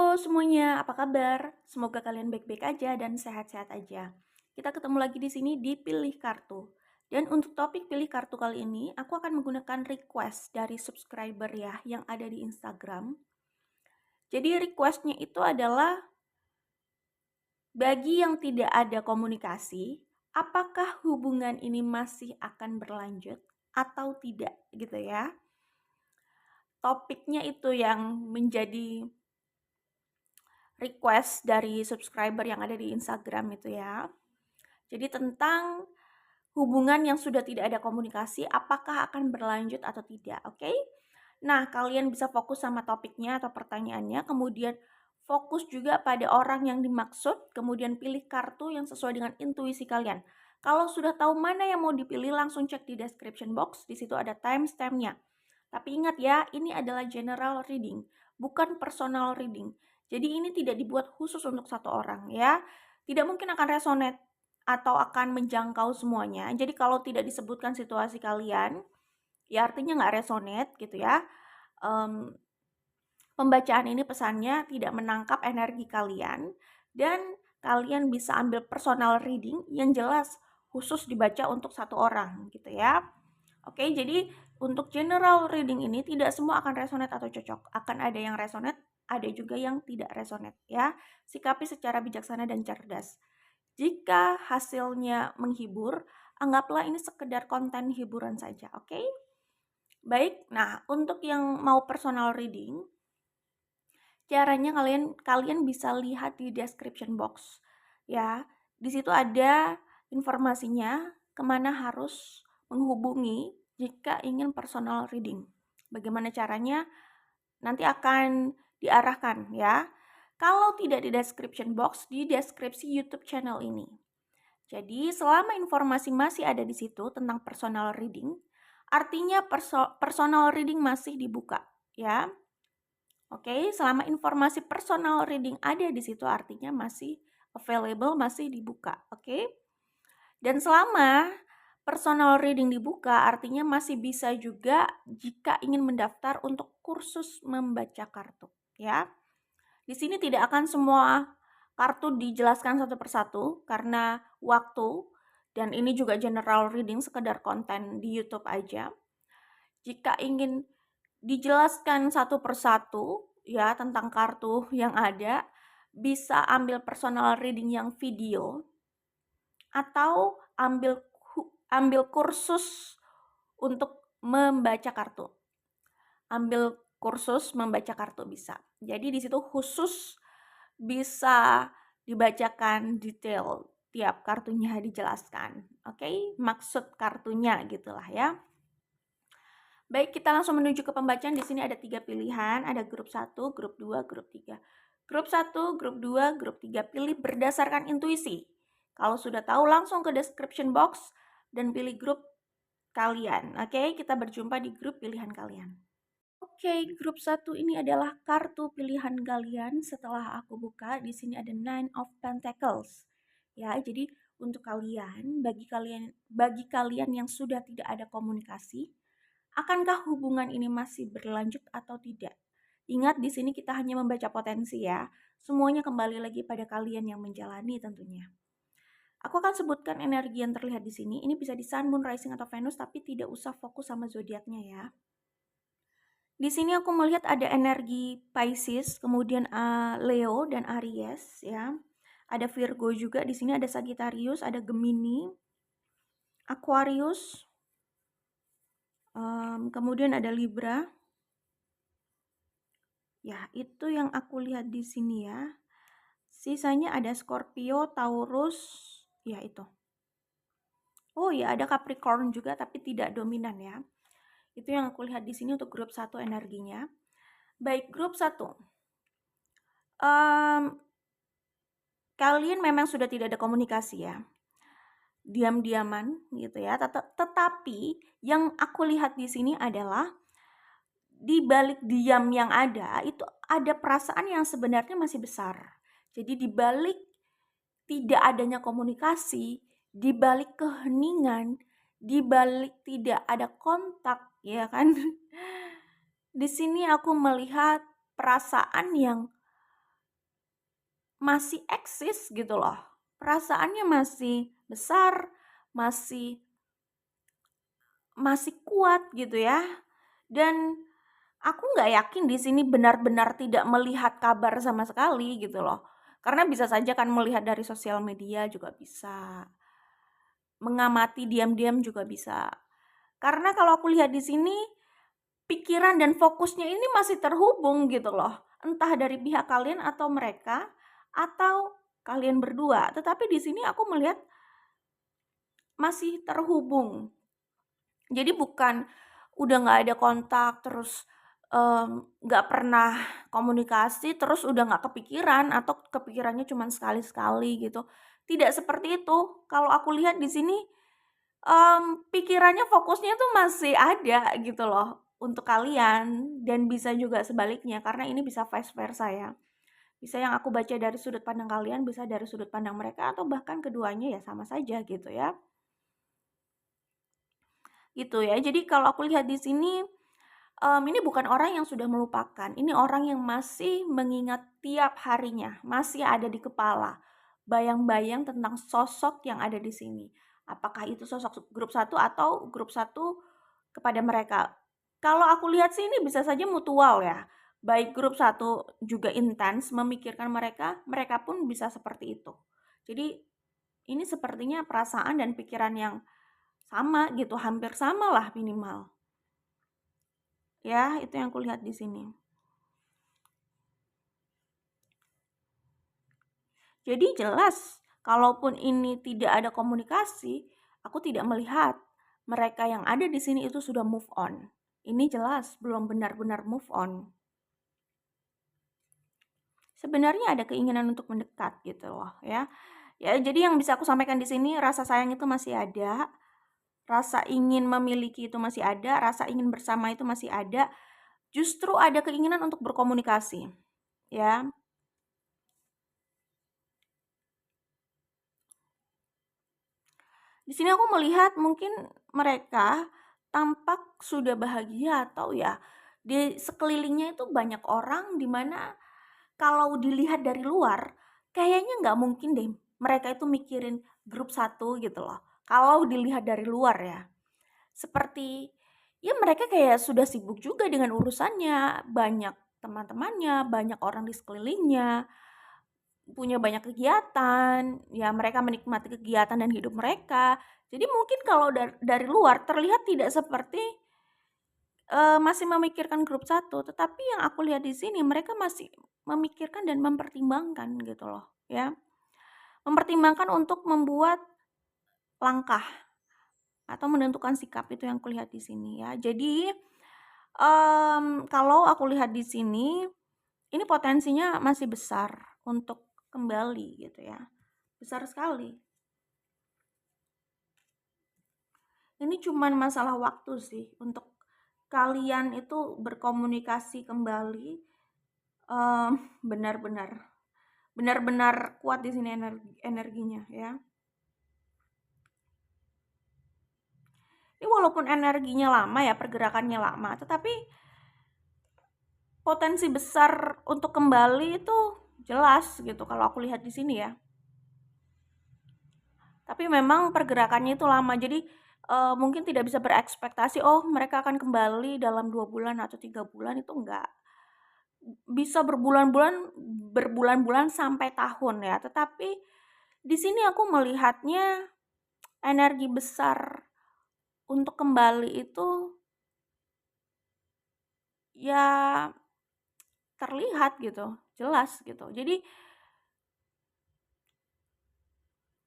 Halo semuanya, apa kabar? Semoga kalian baik-baik aja dan sehat-sehat aja. Kita ketemu lagi di sini di Pilih Kartu. Dan untuk topik Pilih Kartu kali ini, aku akan menggunakan request dari subscriber ya yang ada di Instagram. Jadi requestnya itu adalah bagi yang tidak ada komunikasi, apakah hubungan ini masih akan berlanjut atau tidak gitu ya. Topiknya itu yang menjadi request dari subscriber yang ada di Instagram itu ya. Jadi tentang hubungan yang sudah tidak ada komunikasi, apakah akan berlanjut atau tidak, oke? Nah, kalian bisa fokus sama topiknya atau pertanyaannya, kemudian fokus juga pada orang yang dimaksud, kemudian pilih kartu yang sesuai dengan intuisi kalian. Kalau sudah tahu mana yang mau dipilih, langsung cek di description box, di situ ada timestamp-nya. Tapi ingat ya, ini adalah general reading, bukan personal reading. Jadi ini tidak dibuat khusus untuk satu orang ya. Tidak mungkin akan resonate atau akan menjangkau semuanya. Jadi kalau tidak disebutkan situasi kalian, ya artinya nggak resonate gitu ya. Pembacaan ini pesannya tidak menangkap energi kalian dan kalian bisa ambil personal reading yang jelas khusus dibaca untuk satu orang gitu ya. Oke, jadi untuk general reading ini tidak semua akan resonate atau cocok. Akan ada yang resonate, ada juga yang tidak resonate ya. Sikapi secara bijaksana dan cerdas. Jika hasilnya menghibur, anggaplah ini sekedar konten hiburan saja, oke? Baik, nah untuk yang mau personal reading, caranya kalian bisa lihat di description box ya. Di situ ada informasinya kemana harus menghubungi jika ingin personal reading. Bagaimana caranya? Nanti akan diarahkan ya. Kalau tidak di description box, di deskripsi YouTube channel ini. Jadi selama informasi masih ada di situ tentang personal reading, artinya personal reading masih dibuka ya. Oke, selama informasi personal reading ada di situ artinya masih available, masih dibuka, oke? Dan selama personal reading dibuka artinya masih bisa juga jika ingin mendaftar untuk kursus membaca kartu, ya. Di sini tidak akan semua kartu dijelaskan satu persatu karena waktu dan ini juga general reading sekedar konten di YouTube aja. Jika ingin dijelaskan satu persatu ya tentang kartu yang ada, bisa ambil personal reading yang video atau ambil kursus untuk membaca kartu. Ambil kursus membaca kartu bisa. Jadi di situ khusus bisa dibacakan detail tiap kartunya dijelaskan. Oke, maksud kartunya gitulah ya. Baik, kita langsung menuju ke pembacaan. Di sini ada 3 pilihan, ada grup 1, grup 2, grup 3. Grup 1, grup 2, grup 3 pilih berdasarkan intuisi. Kalau sudah tahu langsung ke description box dan pilih grup kalian. Oke, kita berjumpa di grup pilihan kalian. Oke, grup 1 ini adalah kartu pilihan kalian. Setelah aku buka, di sini ada Nine of Pentacles. Ya, jadi untuk bagi kalian yang sudah tidak ada komunikasi, akankah hubungan ini masih berlanjut atau tidak? Ingat di sini kita hanya membaca potensi ya. Semuanya kembali lagi pada kalian yang menjalani tentunya. Aku akan sebutkan energi yang terlihat di sini. Ini bisa di Sun, Moon, Rising atau Venus tapi tidak usah fokus sama zodiaknya ya. Di sini aku melihat ada energi Pisces, kemudian Leo dan Aries ya. Ada Virgo juga, di sini ada Sagittarius, ada Gemini, Aquarius, kemudian ada Libra. Ya, itu yang aku lihat di sini ya. Sisanya ada Scorpio, Taurus, ya itu. Oh ya, ada Capricorn juga tapi tidak dominan ya. Itu yang aku lihat di sini untuk grup 1 energinya. Baik, grup 1. Kalian memang sudah tidak ada komunikasi ya. Diam-diaman gitu ya. Tetapi yang aku lihat di sini adalah di balik diam yang ada itu ada perasaan yang sebenarnya masih besar. Jadi di balik tidak adanya komunikasi, di balik keheningan, di balik tidak ada kontak, ya kan? Di sini aku melihat perasaan yang masih eksis gitu loh. Perasaannya masih besar, masih kuat gitu ya. Dan aku nggak yakin di sini benar-benar tidak melihat kabar sama sekali gitu loh. Karena bisa saja kan melihat dari sosial media juga bisa. Mengamati diam-diam juga bisa. Karena kalau aku lihat di sini, pikiran dan fokusnya ini masih terhubung gitu loh. Entah dari pihak kalian atau mereka, atau kalian berdua. Tetapi di sini aku melihat masih terhubung. Jadi bukan udah nggak ada kontak, terus nggak pernah komunikasi, terus udah nggak kepikiran atau kepikirannya cuma sekali-sekali gitu. Tidak seperti itu. Kalau aku lihat di sini pikirannya, fokusnya tuh masih ada gitu loh untuk kalian, dan bisa juga sebaliknya karena ini bisa vice versa ya. Bisa yang aku baca dari sudut pandang kalian, bisa dari sudut pandang mereka, atau bahkan keduanya ya sama saja gitu ya. Gitu ya. Jadi kalau aku lihat di sini, ini bukan orang yang sudah melupakan, ini orang yang masih mengingat tiap harinya, masih ada di kepala, bayang-bayang tentang sosok yang ada di sini. Apakah itu sosok grup satu atau grup satu kepada mereka. Kalau aku lihat sih ini bisa saja mutual ya. Baik grup satu juga intens memikirkan mereka, mereka pun bisa seperti itu. Jadi ini sepertinya perasaan dan pikiran yang sama gitu, hampir sama lah minimal. Ya, itu yang aku lihat di sini. Jadi jelas, kalaupun ini tidak ada komunikasi, aku tidak melihat mereka yang ada di sini itu sudah move on. Ini jelas belum benar-benar move on. Sebenarnya ada keinginan untuk mendekat gitu loh ya. Ya, jadi yang bisa aku sampaikan di sini, rasa sayang itu masih ada, rasa ingin memiliki itu masih ada, rasa ingin bersama itu masih ada. Justru ada keinginan untuk berkomunikasi, ya. Di sini aku melihat mungkin mereka tampak sudah bahagia, atau ya di sekelilingnya itu banyak orang di mana kalau dilihat dari luar kayaknya nggak mungkin deh mereka itu mikirin grup satu gitu loh. Kalau dilihat dari luar ya. Seperti ya mereka kayak sudah sibuk juga dengan urusannya, banyak teman-temannya, banyak orang di sekelilingnya, punya banyak kegiatan, ya mereka menikmati kegiatan dan hidup mereka. Jadi mungkin kalau dari luar terlihat tidak seperti masih memikirkan grup satu, tetapi yang aku lihat di sini mereka masih memikirkan dan mempertimbangkan gitu loh, ya. Mempertimbangkan untuk membuat langkah atau menentukan sikap, itu yang kulihat di sini ya. Jadi kalau aku lihat di sini, ini potensinya masih besar untuk kembali gitu ya. Besar sekali. Ini cuman masalah waktu sih untuk kalian itu berkomunikasi kembali, benar-benar benar-benar kuat di sini energinya ya. Ini walaupun energinya lama ya, pergerakannya lama, tetapi potensi besar untuk kembali itu jelas gitu kalau aku lihat di sini ya. Tapi memang pergerakannya itu lama, jadi mungkin tidak bisa berekspektasi, oh mereka akan kembali dalam 2 bulan atau 3 bulan, itu enggak. Bisa berbulan-bulan sampai tahun ya, tetapi di sini aku melihatnya energi besar untuk kembali itu ya terlihat gitu, jelas gitu. Jadi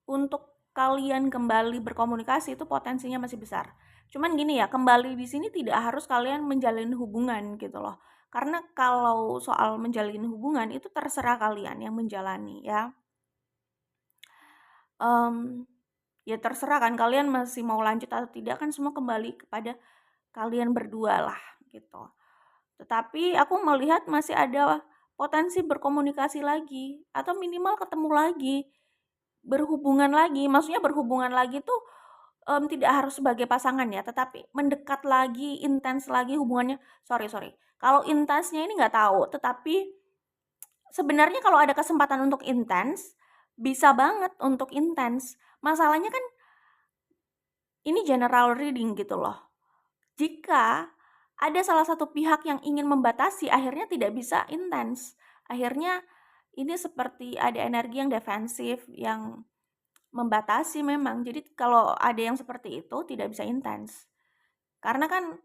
untuk kalian kembali berkomunikasi itu potensinya masih besar. Cuman gini ya, kembali di sini tidak harus kalian menjalin hubungan gitu loh. Karena kalau soal menjalin hubungan itu terserah kalian yang menjalani ya. Ya terserah kan kalian masih mau lanjut atau tidak, kan semua kembali kepada kalian berdua lah gitu. Tetapi aku melihat masih ada potensi berkomunikasi lagi atau minimal ketemu lagi, berhubungan lagi. Maksudnya berhubungan lagi tuh tidak harus sebagai pasangan ya, tetapi mendekat lagi, intens lagi hubungannya. Sorry. Kalau intensnya ini nggak tahu, tetapi sebenarnya kalau ada kesempatan untuk intens, bisa banget untuk intens. Masalahnya kan ini general reading gitu loh. Jika ada salah satu pihak yang ingin membatasi, akhirnya tidak bisa intens. Akhirnya ini seperti ada energi yang defensif, yang membatasi memang. Jadi kalau ada yang seperti itu tidak bisa intens. Karena kan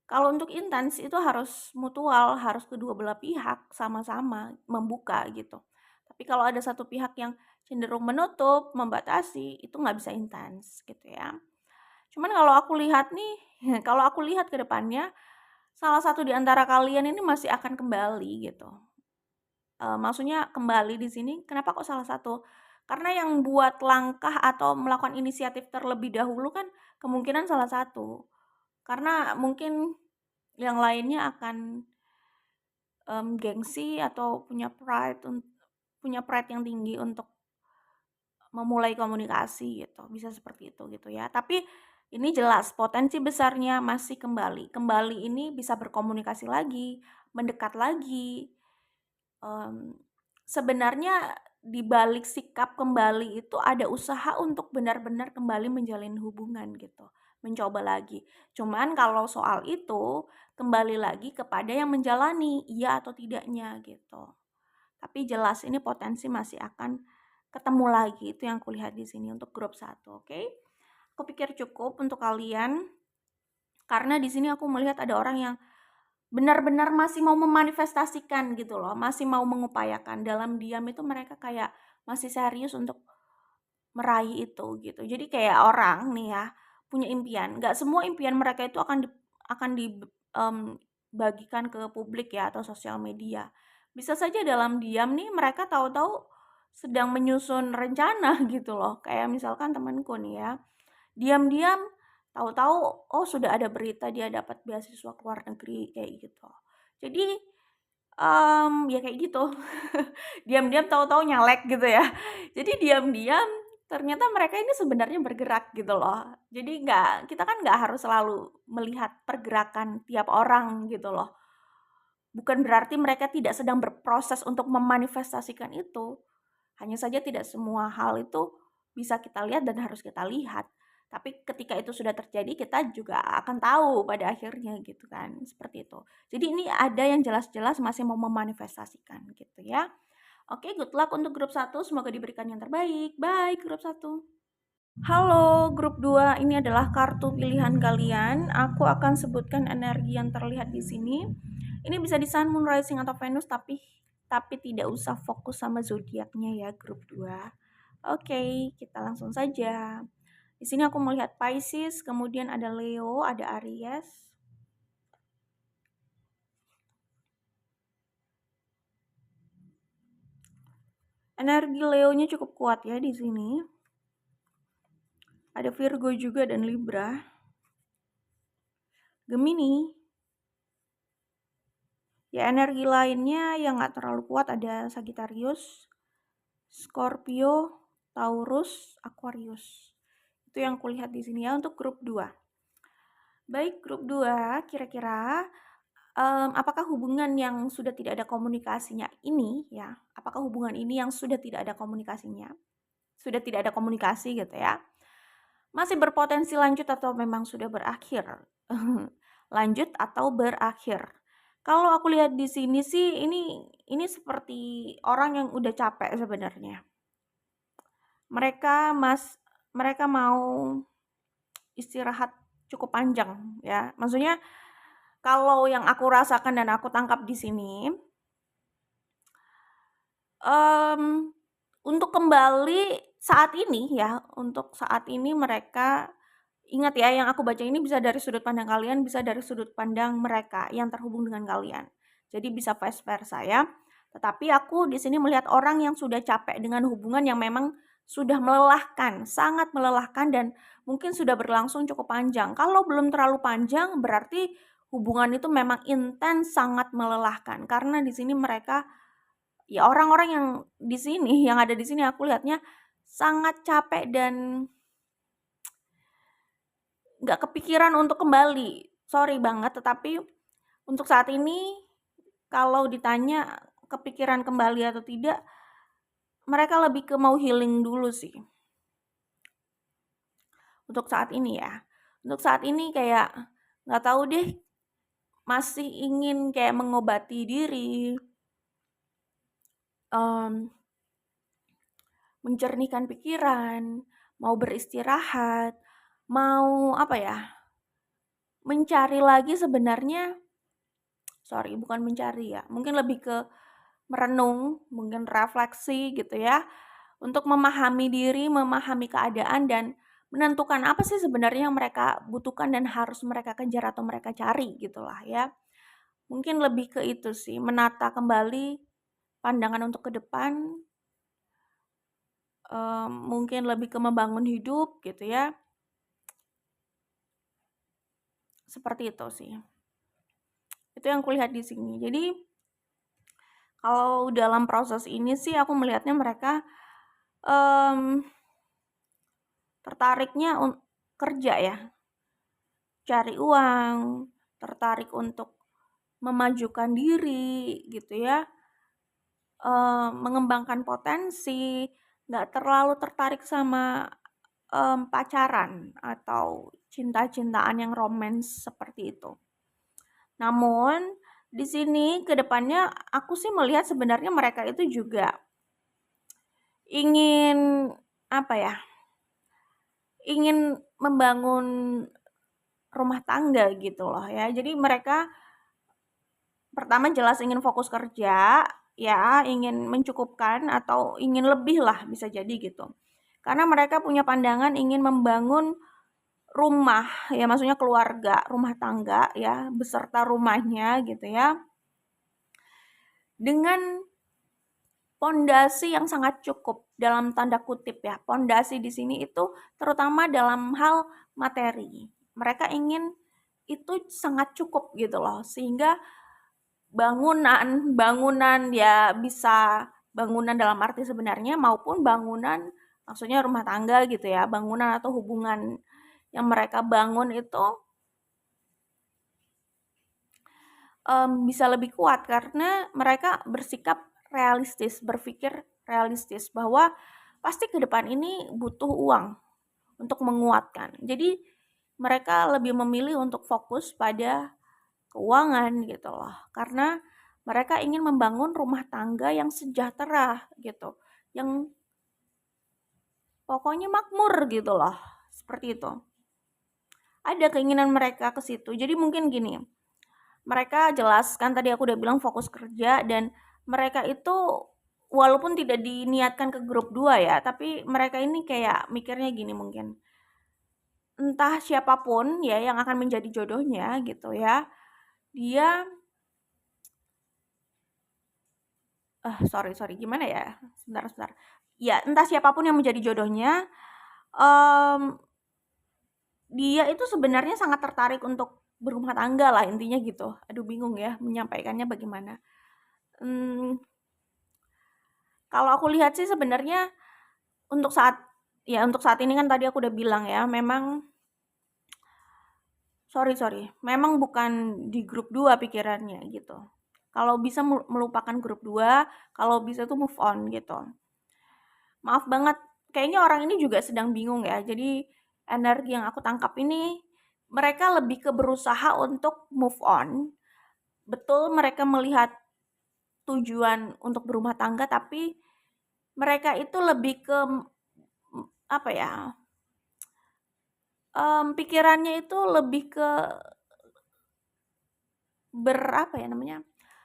kalau untuk intens itu harus mutual, harus kedua belah pihak sama-sama membuka gitu. Tapi kalau ada satu pihak yang cenderung menutup, membatasi, itu nggak bisa intens gitu ya. Cuman kalau aku lihat nih, kalau aku lihat ke depannya, salah satu di antara kalian ini masih akan kembali gitu. Maksudnya kembali di sini kenapa kok salah satu? Karena yang buat langkah atau melakukan inisiatif terlebih dahulu kan kemungkinan salah satu. Karena mungkin yang lainnya akan, gengsi atau punya pride yang tinggi untuk memulai komunikasi gitu, bisa seperti itu gitu ya. Tapi ini jelas potensi besarnya masih kembali. Kembali ini bisa berkomunikasi lagi, mendekat lagi. Sebenarnya di balik sikap kembali itu ada usaha untuk benar-benar kembali menjalin hubungan gitu, mencoba lagi. Cuman kalau soal itu kembali lagi kepada yang menjalani, iya atau tidaknya gitu. Tapi jelas ini potensi masih akan ketemu lagi, itu yang kulihat di sini untuk grup 1, oke? Aku pikir cukup untuk kalian, karena di sini aku melihat ada orang yang benar-benar masih mau memanifestasikan gitu loh, masih mau mengupayakan. Dalam diam itu mereka kayak masih serius untuk meraih itu gitu. Jadi kayak orang nih ya, punya impian. Nggak semua impian mereka itu akan dibagikan ke publik ya atau sosial media. Bisa saja dalam diam nih mereka tahu-tahu sedang menyusun rencana gitu loh. Kayak misalkan temanku nih ya, diam-diam tahu-tahu oh sudah ada berita dia dapat beasiswa ke luar negeri kayak gitu. Jadi ya kayak gitu. Diam-diam tahu-tahu nyalek gitu ya. Jadi diam-diam ternyata mereka ini sebenarnya bergerak gitu loh. Jadi kita kan nggak harus selalu melihat pergerakan tiap orang gitu loh. Bukan berarti mereka tidak sedang berproses untuk memanifestasikan itu. Hanya saja tidak semua hal itu bisa kita lihat dan harus kita lihat. Tapi ketika itu sudah terjadi, kita juga akan tahu pada akhirnya gitu kan, seperti itu. Jadi ini ada yang jelas-jelas masih mau memanifestasikan gitu ya. Oke, good luck untuk grup 1, semoga diberikan yang terbaik. Bye grup 1. Halo grup 2, ini adalah kartu pilihan kalian. Aku akan sebutkan energi yang terlihat di sini. Ini bisa di Sun, Moon, Rising atau Venus, tapi tidak usah fokus sama zodiaknya ya grup 2. Oke, kita langsung saja. Di sini aku melihat Pisces, kemudian ada Leo, ada Aries. Energi Leo-nya cukup kuat ya di sini. Ada Virgo juga dan Libra. Gemini. Ya energi lainnya yang gak terlalu kuat ada Sagittarius, Scorpio, Taurus, Aquarius. Itu yang kulihat di sini ya untuk grup 2. Baik grup 2, kira-kira apakah hubungan yang sudah tidak ada komunikasinya ini ya, apakah hubungan ini yang sudah tidak ada komunikasinya, sudah tidak ada komunikasi gitu ya, masih berpotensi lanjut atau memang sudah berakhir? Lanjut atau berakhir? Kalau aku lihat di sini sih ini seperti orang yang udah capek sebenarnya. Mereka mau istirahat cukup panjang ya. Maksudnya kalau yang aku rasakan dan aku tangkap di sini, untuk kembali saat ini ya, untuk saat ini mereka ingat ya, yang aku baca ini bisa dari sudut pandang kalian, bisa dari sudut pandang mereka yang terhubung dengan kalian. Jadi bisa vice versa ya. Tetapi aku di sini melihat orang yang sudah capek dengan hubungan yang memang sudah melelahkan, sangat melelahkan dan mungkin sudah berlangsung cukup panjang. Kalau belum terlalu panjang berarti hubungan itu memang intens, sangat melelahkan. Karena di sini mereka ya orang-orang yang di sini, yang ada di sini aku lihatnya sangat capek dan nggak kepikiran untuk kembali. Sorry banget, tetapi untuk saat ini kalau ditanya kepikiran kembali atau tidak, mereka lebih ke mau healing dulu sih. Untuk saat ini ya. Untuk saat ini kayak nggak tahu deh, masih ingin kayak mengobati diri, mencernihkan pikiran, mau beristirahat, mau apa ya, mencari lagi sebenarnya, bukan mencari ya, mungkin lebih ke merenung, mungkin refleksi gitu ya, untuk memahami diri, memahami keadaan, dan menentukan apa sih sebenarnya yang mereka butuhkan dan harus mereka kejar atau mereka cari gitulah ya. Mungkin lebih ke itu sih, menata kembali pandangan untuk ke depan, mungkin lebih ke membangun hidup gitu ya. Seperti itu sih. Itu yang kulihat di sini. Jadi kalau dalam proses ini sih aku melihatnya mereka tertariknya kerja ya, cari uang, tertarik untuk memajukan diri gitu ya, mengembangkan potensi, nggak terlalu tertarik sama pacaran atau cinta-cintaan yang romance seperti itu. Namun di sini ke depannya aku sih melihat sebenarnya mereka itu juga ingin apa ya? Ingin membangun rumah tangga gitu loh ya. Jadi mereka pertama jelas ingin fokus kerja, ya, ingin mencukupkan atau ingin lebih lah bisa jadi gitu. Karena mereka punya pandangan ingin membangun rumah, ya maksudnya keluarga, rumah tangga ya, beserta rumahnya gitu ya. Dengan pondasi yang sangat cukup dalam tanda kutip ya. Pondasi di sini itu terutama dalam hal materi. Mereka ingin itu sangat cukup gitu loh, sehingga bangunan ya bisa bangunan dalam arti sebenarnya maupun bangunan maksudnya rumah tangga gitu ya, bangunan atau hubungan yang mereka bangun itu bisa lebih kuat karena mereka bersikap realistis, berpikir realistis bahwa pasti ke depan ini butuh uang untuk menguatkan. Jadi mereka lebih memilih untuk fokus pada keuangan gitu loh. Karena mereka ingin membangun rumah tangga yang sejahtera gitu. Yang pokoknya makmur gitu loh. Seperti itu. Ada keinginan mereka ke situ. Jadi mungkin gini, mereka jelas kan tadi aku udah bilang fokus kerja, dan mereka itu walaupun tidak diniatkan ke grup 2 ya, tapi mereka ini kayak mikirnya gini mungkin. Entah siapapun ya yang akan menjadi jodohnya gitu ya. Dia sorry gimana ya? Sebentar. Ya, entah siapapun yang menjadi jodohnya, mmm, dia itu sebenarnya sangat tertarik untuk berumah tangga lah intinya gitu. Aduh bingung ya menyampaikannya bagaimana. Kalau aku lihat sih sebenarnya untuk saat ini kan tadi aku udah bilang ya, memang memang bukan di grup 2 pikirannya gitu. Kalau bisa melupakan grup 2, kalau bisa tuh move on gitu. Maaf banget, kayaknya orang ini juga sedang bingung ya. Jadi energi yang aku tangkap ini mereka lebih ke berusaha untuk move on. Betul mereka melihat tujuan untuk berumah tangga, tapi mereka itu lebih ke apa ya? Pikirannya itu lebih ke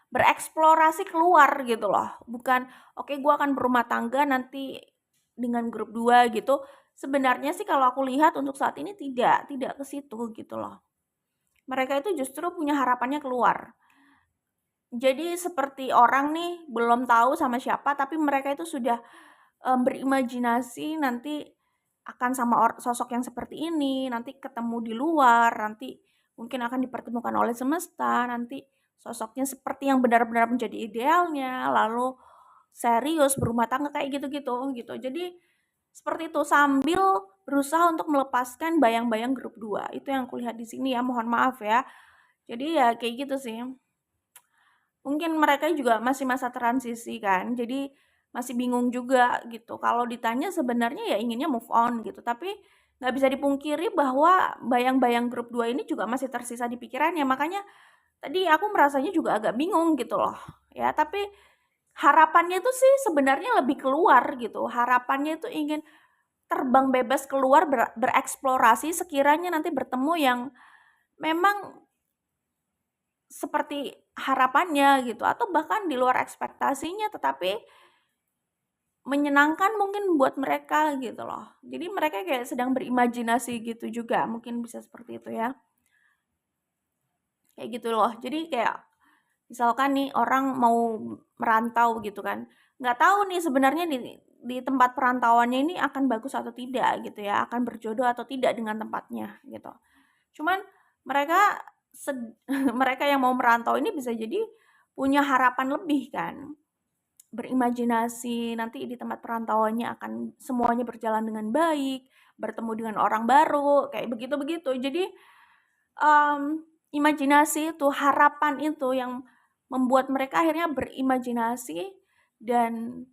bereksplorasi keluar gitu loh. Bukan, oke gue akan berumah tangga nanti dengan grup 2 gitu. Sebenarnya sih kalau aku lihat untuk saat ini tidak ke situ gitu loh. Mereka itu justru punya harapannya keluar. Jadi seperti orang nih belum tahu sama siapa, tapi mereka itu sudah berimajinasi nanti akan sama sosok yang seperti ini, nanti ketemu di luar, nanti mungkin akan dipertemukan oleh semesta, nanti sosoknya seperti yang benar-benar menjadi idealnya, lalu serius berumah tangga kayak gitu-gitu gitu. Jadi seperti itu sambil berusaha untuk melepaskan bayang-bayang grup 2. Itu yang kulihat di sini ya, mohon maaf ya. Jadi ya kayak gitu sih. mungkin mereka juga masih masa transisi kan, jadi masih bingung juga gitu. Kalau ditanya sebenarnya ya inginnya move on gitu, tapi nggak bisa dipungkiri bahwa bayang-bayang grup 2 ini juga masih tersisa di pikirannya. Makanya tadi aku merasanya juga agak bingung gitu loh, ya. Tapi harapannya itu sih sebenarnya lebih keluar gitu. Harapannya itu ingin terbang bebas keluar bereksplorasi sekiranya nanti bertemu yang memang seperti harapannya gitu atau bahkan di luar ekspektasinya tetapi menyenangkan mungkin buat mereka gitu loh. Jadi mereka kayak sedang berimajinasi gitu juga, mungkin bisa seperti itu ya. Kayak gitu loh. Jadi kayak misalkan nih orang mau merantau gitu kan, nggak tahu nih sebenarnya di tempat perantauannya ini akan bagus atau tidak gitu ya, akan berjodoh atau tidak dengan tempatnya gitu. Cuman mereka mereka yang mau merantau ini bisa jadi punya harapan lebih kan, berimajinasi nanti di tempat perantauannya akan semuanya berjalan dengan baik, bertemu dengan orang baru, kayak begitu-begitu. Jadi imajinasi itu, harapan itu yang membuat mereka akhirnya berimajinasi dan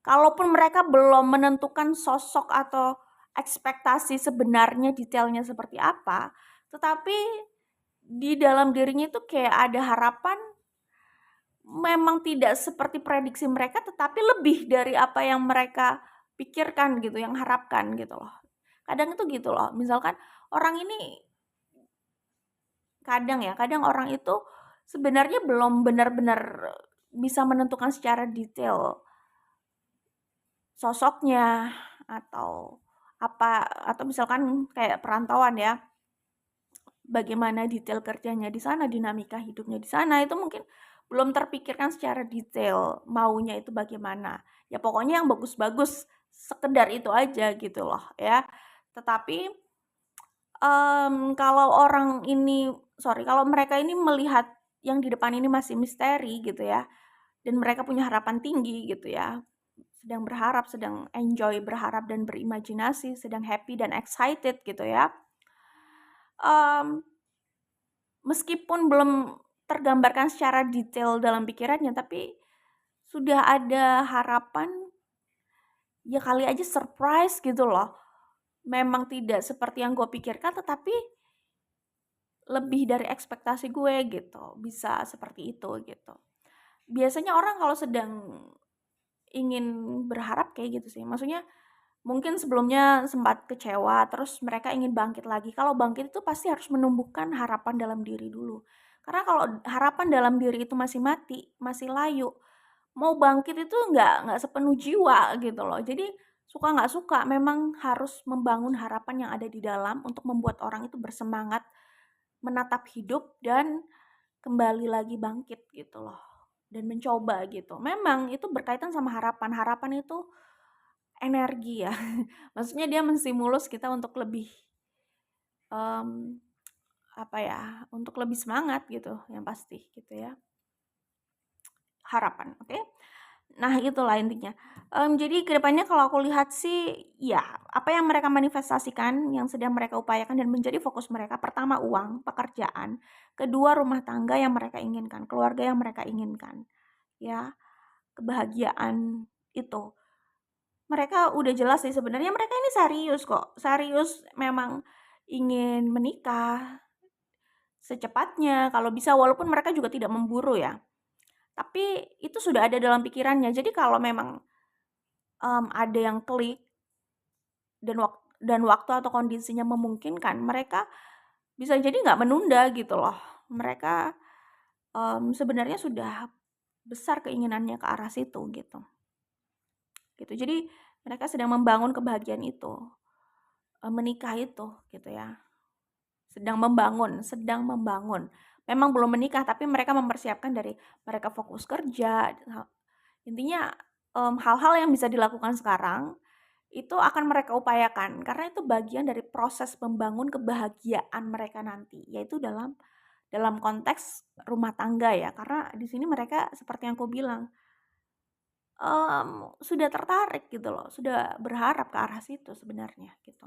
kalaupun mereka belum menentukan sosok atau ekspektasi sebenarnya detailnya seperti apa, tetapi di dalam dirinya itu kayak ada harapan memang tidak seperti prediksi mereka tetapi lebih dari apa yang mereka pikirkan gitu, yang harapkan gitu loh. Kadang itu gitu loh, misalkan orang ini kadang orang itu sebenarnya belum benar-benar bisa menentukan secara detail sosoknya atau apa atau misalkan kayak perantauan ya, bagaimana detail kerjanya di sana, dinamika hidupnya di sana itu mungkin belum terpikirkan secara detail maunya itu bagaimana. Ya pokoknya yang bagus-bagus sekedar itu aja gitu loh ya. Tetapi kalau kalau mereka ini melihat yang di depan ini masih misteri gitu ya, dan mereka punya harapan tinggi gitu ya, sedang berharap, sedang enjoy berharap dan berimajinasi, sedang happy dan excited gitu ya. Mmm, Meskipun belum tergambarkan secara detail dalam pikirannya, tapi sudah ada harapan, ya kali aja surprise gitu loh. Memang tidak seperti yang gue pikirkan, tetapi lebih dari ekspektasi gue gitu, bisa seperti itu gitu. Biasanya orang kalau sedang ingin berharap kayak gitu sih, maksudnya mungkin sebelumnya sempat kecewa, terus mereka ingin bangkit lagi. Kalau bangkit itu pasti harus menumbuhkan harapan dalam diri dulu. Karena kalau harapan dalam diri itu masih mati, masih layu, mau bangkit itu nggak sepenuh jiwa gitu loh. Jadi suka nggak suka memang harus membangun harapan yang ada di dalam untuk membuat orang itu bersemangat menatap hidup dan kembali lagi bangkit gitu loh, dan mencoba gitu. Memang itu berkaitan sama harapan. Harapan itu energi ya. Maksudnya dia menstimulus kita untuk lebih, mmm, untuk lebih semangat gitu yang pasti gitu ya. Harapan, oke? Nah itulah intinya. Jadi kedepannya kalau aku lihat sih, ya apa yang mereka manifestasikan, yang sedang mereka upayakan dan menjadi fokus mereka, pertama uang, pekerjaan, kedua rumah tangga yang mereka inginkan, keluarga yang mereka inginkan, ya, kebahagiaan itu. Mereka udah jelas sih sebenarnya mereka ini serius kok, serius memang ingin menikah secepatnya kalau bisa walaupun mereka juga tidak memburu ya. Tapi itu sudah ada dalam pikirannya. Jadi kalau memang, ada yang klik dan waktu atau kondisinya memungkinkan, mereka bisa jadi nggak menunda gitu loh. Mereka, sebenarnya sudah besar keinginannya ke arah situ gitu. Gitu. Jadi mereka sedang membangun kebahagiaan itu, menikah itu gitu ya. Sedang membangun. Memang belum menikah tapi mereka mempersiapkan dari mereka fokus kerja. Intinya, hal-hal yang bisa dilakukan sekarang itu akan mereka upayakan karena itu bagian dari proses membangun kebahagiaan mereka nanti, yaitu dalam konteks rumah tangga ya. Karena di sini mereka seperti yang aku bilang, sudah tertarik gitu loh, sudah berharap ke arah situ sebenarnya gitu.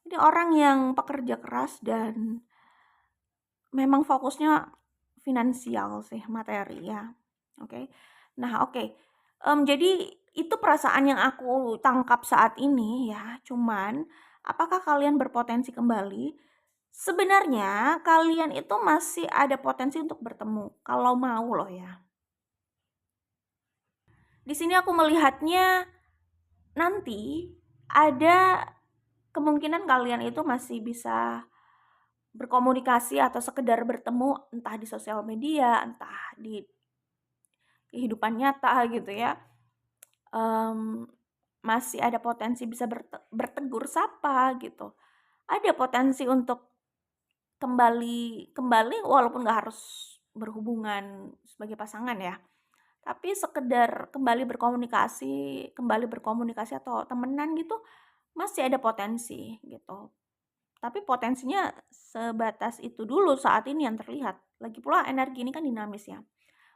Jadi orang yang pekerja keras dan memang fokusnya finansial sih, materi ya. Oke. Nah, oke. Jadi itu perasaan yang aku tangkap saat ini ya. Cuman apakah kalian berpotensi kembali? Sebenarnya kalian itu masih ada potensi untuk bertemu kalau mau loh ya. Di sini aku melihatnya nanti ada kemungkinan kalian itu masih bisa berkomunikasi atau sekedar bertemu entah di sosial media, entah di kehidupan nyata gitu ya. Masih ada potensi bisa bertegur sapa gitu. Ada potensi untuk kembali walaupun nggak harus berhubungan sebagai pasangan ya. Tapi sekedar kembali berkomunikasi atau temenan gitu masih ada potensi gitu. Tapi potensinya sebatas itu dulu saat ini yang terlihat. Lagi pula energi ini kan dinamis ya.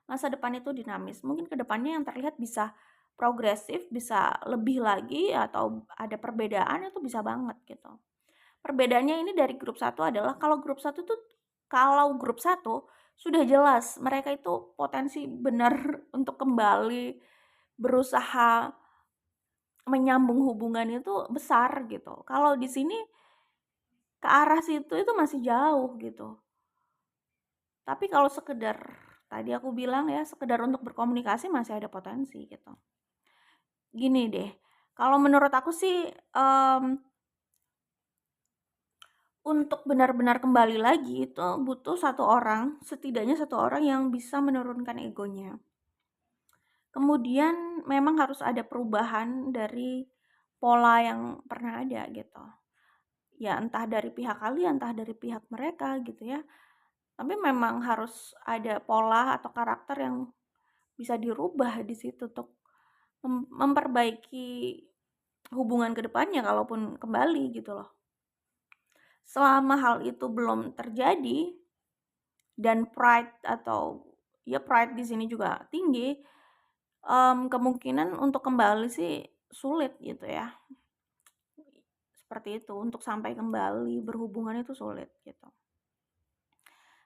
Masa depan itu dinamis. Mungkin kedepannya yang terlihat bisa progresif, bisa lebih lagi atau ada perbedaan itu bisa banget gitu. Perbedaannya ini dari grup 1 adalah kalau grup 1 sudah jelas mereka itu potensi benar untuk kembali berusaha menyambung hubungan itu besar gitu. Kalau di sini ke arah situ itu masih jauh gitu. Tapi kalau sekedar tadi aku bilang ya, sekedar untuk berkomunikasi masih ada potensi gitu. Gini deh, kalau menurut aku sih untuk benar-benar kembali lagi itu butuh setidaknya satu orang yang bisa menurunkan egonya. Kemudian memang harus ada perubahan dari pola yang pernah ada gitu. Ya entah dari pihak kalian, entah dari pihak mereka gitu ya. Tapi memang harus ada pola atau karakter yang bisa dirubah di situ untuk memperbaiki hubungan ke depannya kalaupun kembali gitu loh. Selama hal itu belum terjadi dan pride di sini juga tinggi, kemungkinan untuk kembali sih sulit gitu ya. Seperti itu, untuk sampai kembali berhubungan itu sulit gitu.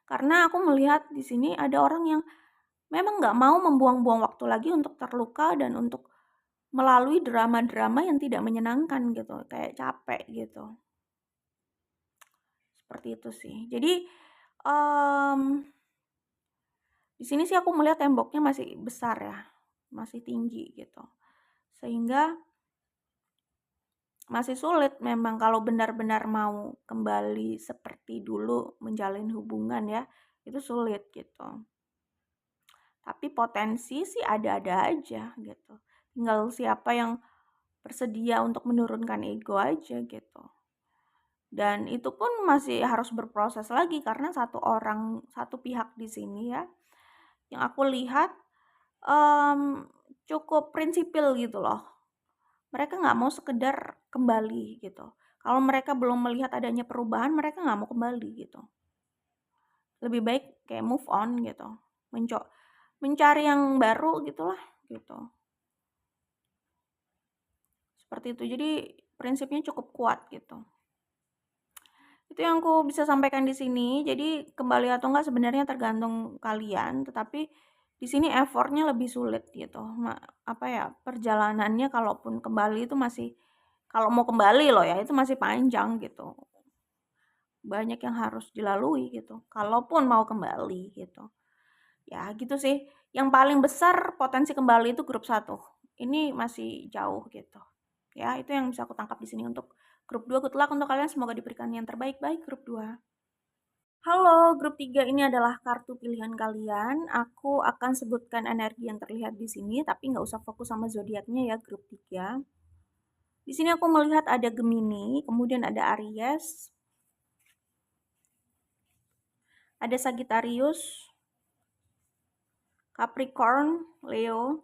Karena aku melihat di sini ada orang yang memang nggak mau membuang-buang waktu lagi untuk terluka dan untuk melalui drama-drama yang tidak menyenangkan gitu, kayak capek gitu. Seperti itu sih. Jadi di sini sih aku melihat temboknya masih besar ya, masih tinggi gitu. Sehingga masih sulit memang kalau benar-benar mau kembali seperti dulu menjalin hubungan ya, itu sulit gitu. Tapi potensi sih ada-ada aja gitu. Tinggal siapa yang bersedia untuk menurunkan ego aja gitu. Dan itu pun masih harus berproses lagi karena satu pihak di sini ya, yang aku lihat cukup prinsipil gitu loh. Mereka nggak mau sekedar kembali gitu. Kalau mereka belum melihat adanya perubahan, mereka nggak mau kembali gitu. Lebih baik kayak move on gitu. Mencari yang baru gitulah gitu. Seperti itu. Jadi prinsipnya cukup kuat gitu. Itu yang aku bisa sampaikan di sini. Jadi kembali atau enggak sebenarnya tergantung kalian, tetapi di sini effortnya lebih sulit gitu. Perjalanannya kalaupun kembali itu kalau mau kembali loh ya, itu masih panjang gitu. Banyak yang harus dilalui gitu. Kalaupun mau kembali gitu. Ya gitu sih. Yang paling besar potensi kembali itu grup 1. Ini masih jauh gitu. Ya, itu yang bisa aku tangkap di sini untuk grup 2. Good luck untuk kalian, semoga diberikan yang terbaik. Baik grup 2. Halo, grup 3 ini adalah kartu pilihan kalian. Aku akan sebutkan energi yang terlihat di sini, tapi nggak usah fokus sama zodiaknya ya, grup 3. Di sini aku melihat ada Gemini, kemudian ada Aries, ada Sagittarius, Capricorn, Leo,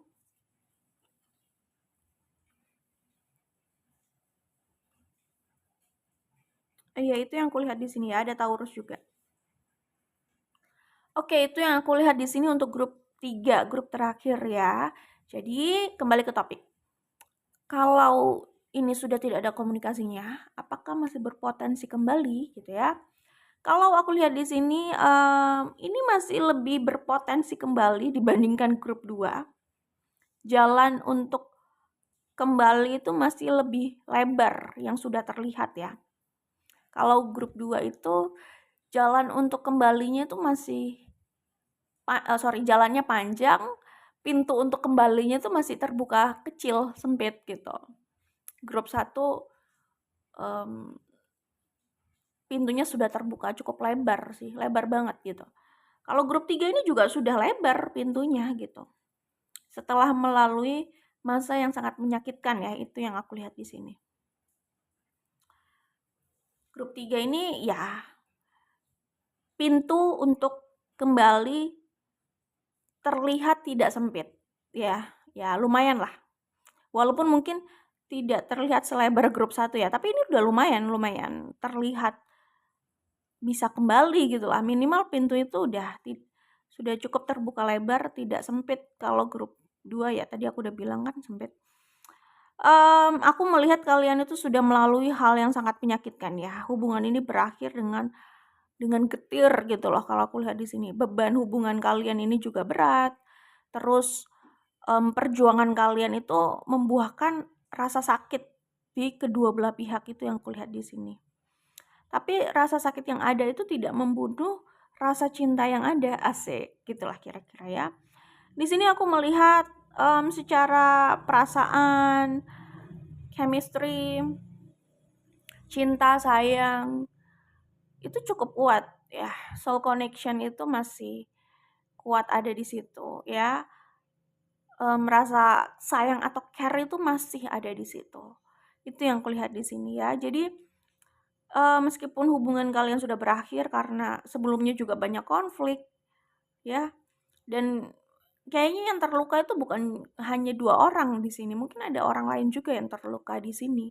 iya itu yang aku lihat di sini ya, ada Taurus juga. Oke, itu yang aku lihat di sini untuk grup 3, grup terakhir ya. Jadi, kembali ke topik. Kalau ini sudah tidak ada komunikasinya, apakah masih berpotensi kembali gitu ya? Kalau aku lihat di sini, ini masih lebih berpotensi kembali dibandingkan grup 2. Jalan untuk kembali itu masih lebih lebar yang sudah terlihat ya. Kalau grup 2 itu jalan untuk kembalinya itu masih jalannya panjang, pintu untuk kembalinya itu masih terbuka kecil, sempit gitu. Grup 1 pintunya sudah terbuka cukup lebar sih, lebar banget gitu. Kalau grup 3 ini juga sudah lebar pintunya gitu. Setelah melalui masa yang sangat menyakitkan ya, itu yang aku lihat di sini. Grup 3 ini ya pintu untuk kembali terlihat tidak sempit. Ya lumayan lah. Walaupun mungkin tidak terlihat selebar grup 1 ya, tapi ini udah lumayan terlihat bisa kembali gitu lah. Minimal pintu itu sudah cukup terbuka lebar, tidak sempit. Kalau grup 2 ya tadi aku udah bilang kan sempit. Aku melihat kalian itu sudah melalui hal yang sangat menyakitkan ya. Hubungan ini berakhir dengan getir gitu loh kalau aku lihat di sini. Beban hubungan kalian ini juga berat. Terus perjuangan kalian itu membuahkan rasa sakit di kedua belah pihak, itu yang kulihat di sini. Tapi rasa sakit yang ada itu tidak membunuh rasa cinta yang ada, asik gitulah kira-kira ya. Di sini aku melihat secara perasaan, chemistry, cinta, sayang itu cukup kuat ya. Soul connection itu masih kuat ada di situ ya. Merasa sayang atau care itu masih ada di situ. Itu yang kulihat di sini ya. Jadi meskipun hubungan kalian sudah berakhir karena sebelumnya juga banyak konflik ya, dan kayaknya yang terluka itu bukan hanya 2 orang di sini, mungkin ada orang lain juga yang terluka di sini.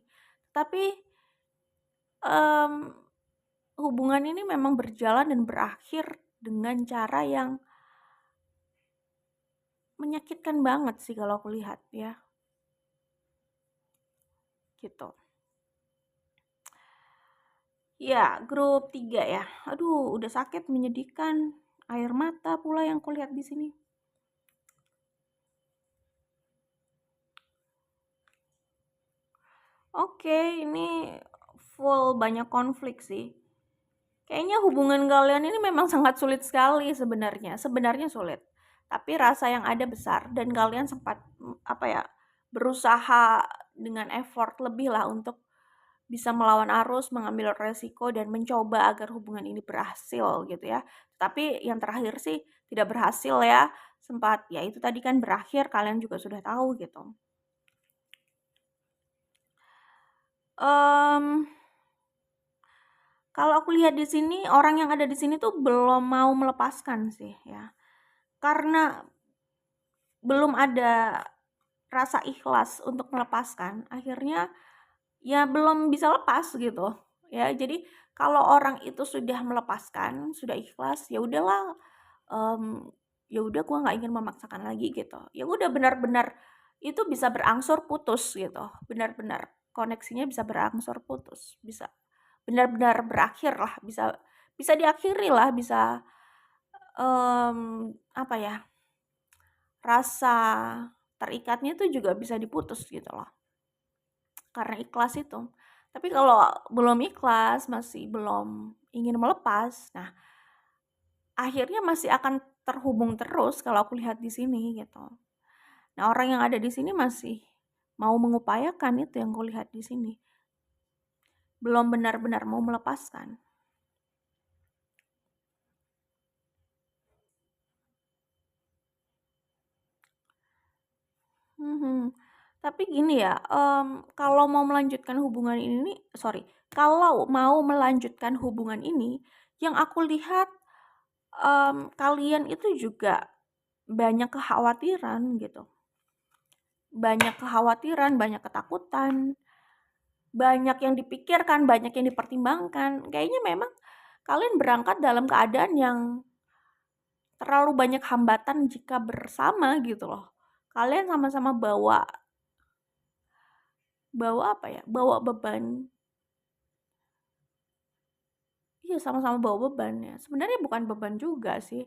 Tapi hubungan ini memang berjalan dan berakhir dengan cara yang menyakitkan banget sih kalau aku lihat ya. Gitu. Ya, grup 3 ya. Aduh, udah sakit, menyedihkan. Air mata pula yang kulihat di sini. Oke, ini full banyak konflik sih. Kayaknya hubungan kalian ini memang sangat sulit sekali sebenarnya. Sebenarnya sulit. Tapi rasa yang ada besar dan kalian sempat berusaha dengan effort lebih lah untuk bisa melawan arus, mengambil resiko dan mencoba agar hubungan ini berhasil gitu ya. Tapi yang terakhir sih tidak berhasil ya. Sempat ya itu tadi kan berakhir, kalian juga sudah tahu gitu. Kalau aku lihat di sini, orang yang ada di sini tuh belum mau melepaskan sih ya. Karena belum ada rasa ikhlas untuk melepaskan, akhirnya ya belum bisa lepas gitu. Ya, jadi kalau orang itu sudah melepaskan, sudah ikhlas, ya udahlah, ya udah gue nggak ingin memaksakan lagi gitu. Ya udah benar-benar itu bisa berangsur putus gitu. Benar-benar koneksinya bisa berangsur putus, bisa benar-benar berakhir lah, bisa diakhiri lah, bisa apa ya? Rasa terikatnya itu juga bisa diputus gitu loh. Karena ikhlas itu. Tapi kalau belum ikhlas, masih belum ingin melepas, nah akhirnya masih akan terhubung terus kalau aku lihat di sini gitu. Nah, orang yang ada di sini masih mau mengupayakan, itu yang aku lihat di sini. Belum benar-benar mau melepaskan. Tapi gini ya, kalau mau melanjutkan hubungan ini, kalau mau melanjutkan hubungan ini, yang aku lihat kalian itu juga banyak kekhawatiran gitu. Banyak kekhawatiran, banyak ketakutan, banyak yang dipikirkan, banyak yang dipertimbangkan. Kayaknya memang kalian berangkat dalam keadaan yang terlalu banyak hambatan jika bersama gitu loh. Kalian sama-sama bawa apa ya? Bawa beban. Iya, sama-sama bawa beban ya. Sebenarnya bukan beban juga sih,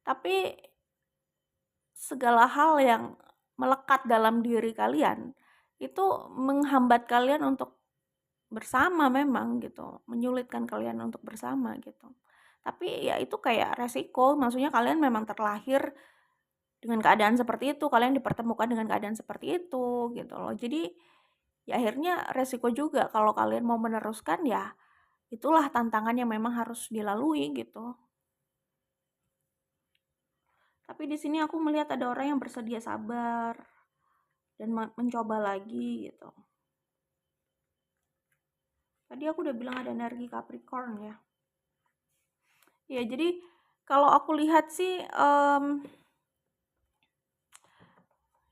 tapi segala hal yang melekat dalam diri kalian itu menghambat kalian untuk bersama memang gitu, menyulitkan kalian untuk bersama gitu. Tapi ya itu kayak resiko, maksudnya kalian memang terlahir dengan keadaan seperti itu, kalian dipertemukan dengan keadaan seperti itu gitu loh. Jadi ya akhirnya resiko juga kalau kalian mau meneruskan, ya itulah tantangan yang memang harus dilalui gitu. Tapi di sini aku melihat ada orang yang bersedia sabar dan mencoba lagi gitu. Tadi aku udah bilang ada energi Capricorn ya. Ya, jadi kalau aku lihat sih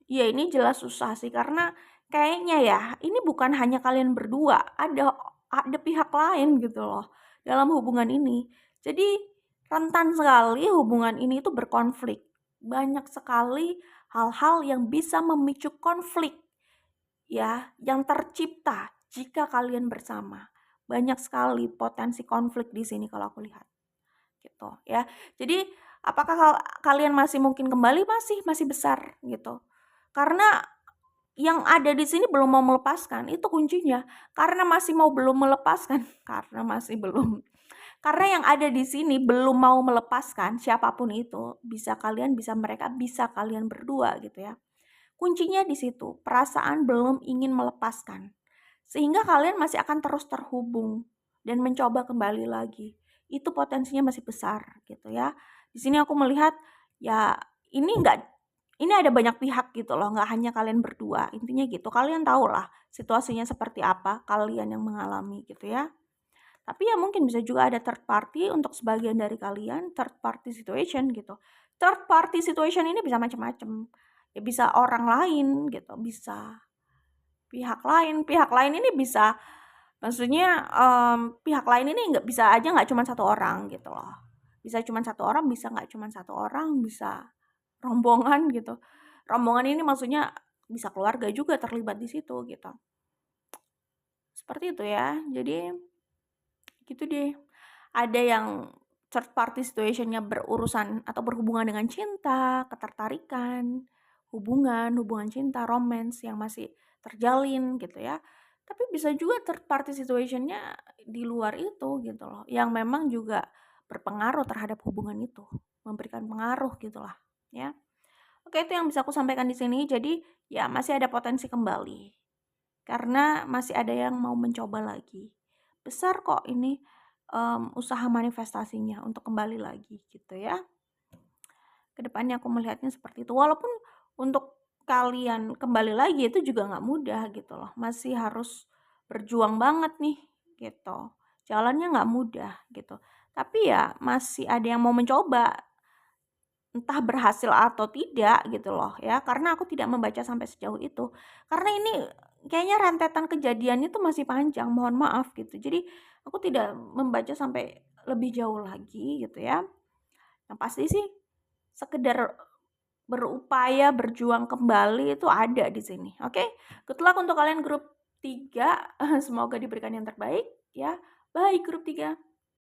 ya ini jelas susah sih, karena kayaknya ya ini bukan hanya kalian berdua, ada pihak lain gitu loh dalam hubungan ini. Jadi rentan sekali hubungan ini itu berkonflik. Banyak sekali hal-hal yang bisa memicu konflik ya, yang tercipta jika kalian bersama. Banyak sekali potensi konflik di sini kalau aku lihat. Gitu ya. Jadi apakah kalian masih mungkin kembali? Masih besar gitu. Karena yang ada di sini belum mau melepaskan, itu kuncinya. Karena masih belum melepaskan, karena yang ada di sini belum mau melepaskan, siapapun itu, bisa kalian, bisa mereka, bisa kalian berdua gitu ya. Kuncinya di situ, perasaan belum ingin melepaskan. Sehingga kalian masih akan terus terhubung dan mencoba kembali lagi. Itu potensinya masih besar gitu ya. Di sini aku melihat ya ini ada banyak pihak gitu loh, nggak hanya kalian berdua. Intinya gitu, kalian tahu lah situasinya seperti apa, kalian yang mengalami gitu ya. Tapi ya mungkin bisa juga ada third party untuk sebagian dari kalian, third party situation gitu. Third party situation ini bisa macam-macam. Ya bisa orang lain gitu, bisa pihak lain. Pihak lain ini bisa, maksudnya pihak lain ini nggak cuma satu orang gitu loh. Bisa cuma satu orang, bisa nggak cuma satu orang, bisa rombongan gitu. Rombongan ini maksudnya bisa keluarga juga terlibat di situ gitu. Seperti itu ya. Jadi gitu deh. Ada yang third party situationnya berurusan atau berhubungan dengan cinta, ketertarikan, hubungan cinta, romance yang masih terjalin gitu ya. Tapi bisa juga third party situationnya di luar itu gitu loh, yang memang juga berpengaruh terhadap hubungan itu, memberikan pengaruh gitulah ya. Oke, itu yang bisa aku sampaikan di sini. Jadi ya masih ada potensi kembali, karena masih ada yang mau mencoba lagi. Besar kok ini usaha manifestasinya untuk kembali lagi gitu ya. Kedepannya aku melihatnya seperti itu. Walaupun untuk kalian kembali lagi itu juga nggak mudah gitu loh. Masih harus berjuang banget nih gitu. Jalannya nggak mudah gitu. Tapi ya masih ada yang mau mencoba. Entah berhasil atau tidak gitu loh ya. Karena aku tidak membaca sampai sejauh itu. Karena ini kayaknya rentetan kejadiannya tuh masih panjang. Mohon maaf gitu. Jadi aku tidak membaca sampai lebih jauh lagi gitu ya. Yang pasti sih sekedar berupaya berjuang kembali itu ada di sini. Oke, good luck untuk kalian grup 3. Semoga diberikan yang terbaik ya. Bye grup 3.